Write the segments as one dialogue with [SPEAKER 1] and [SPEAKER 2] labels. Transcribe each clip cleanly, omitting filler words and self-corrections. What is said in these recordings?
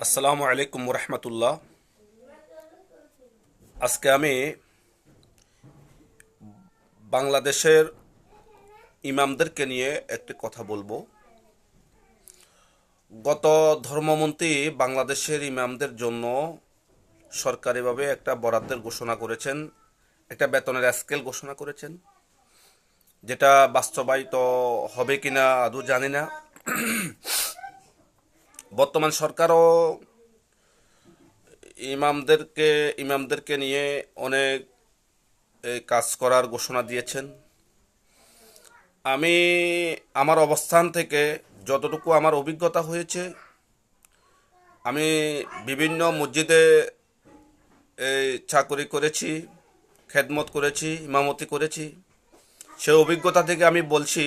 [SPEAKER 1] আসসালামু আলাইকুম রহমতুল্লাহ। আজকে আমি বাংলাদেশের ইমামদেরকে নিয়ে একটি কথা বলবো। গত ধর্মমন্ত্রী বাংলাদেশের ইমামদের জন্য সরকারিভাবে একটা বরাদ্দের ঘোষণা করেছেন, একটা বেতনের স্কেল ঘোষণা করেছেন, যেটা বাস্তবায়িত হবে কিনা আদৌ জানি না। বর্তমান সরকারও ইমামদেরকে নিয়ে অনেক কাজ করার ঘোষণা দিয়েছেন। আমি আমার অবস্থান থেকে যতটুকু আমার অভিজ্ঞতা হয়েছে, আমি বিভিন্ন মসজিদে চাকরি করেছি, খেদমত করেছি, ইমামতি করেছি। সেই অভিজ্ঞতা থেকে আমি বলছি,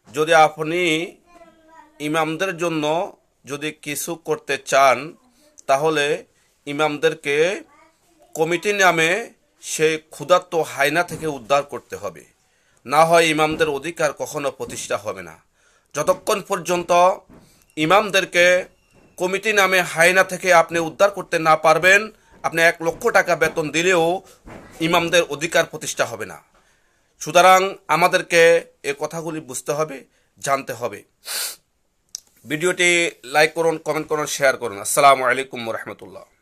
[SPEAKER 1] যদি আপনি ইমামদের জন্য যদি কিছু করতে চান, তাহলে ইমামদেরকে কমিটি নামে সেই ক্ষুধার্ত হায়না থেকে উদ্ধার করতে হবে। না হয় ইমামদের অধিকার কখনো প্রতিষ্ঠা হবে না। যতক্ষণ পর্যন্ত ইমামদেরকে কমিটি নামে হায়না থেকে আপনি উদ্ধার করতে না পারবেন, আপনি 1,00,000 টাকা বেতন দিলেও ইমামদের অধিকার প্রতিষ্ঠা হবে না। সুতরাং আমাদেরকে এ কথাগুলি বুঝতে হবে, জানতে হবে। ভিডিওটি লাইক করুন, কমেন্ট করুন, শেয়ার করুন। আসসালামু আলাইকুম রহমতুল্লাহ।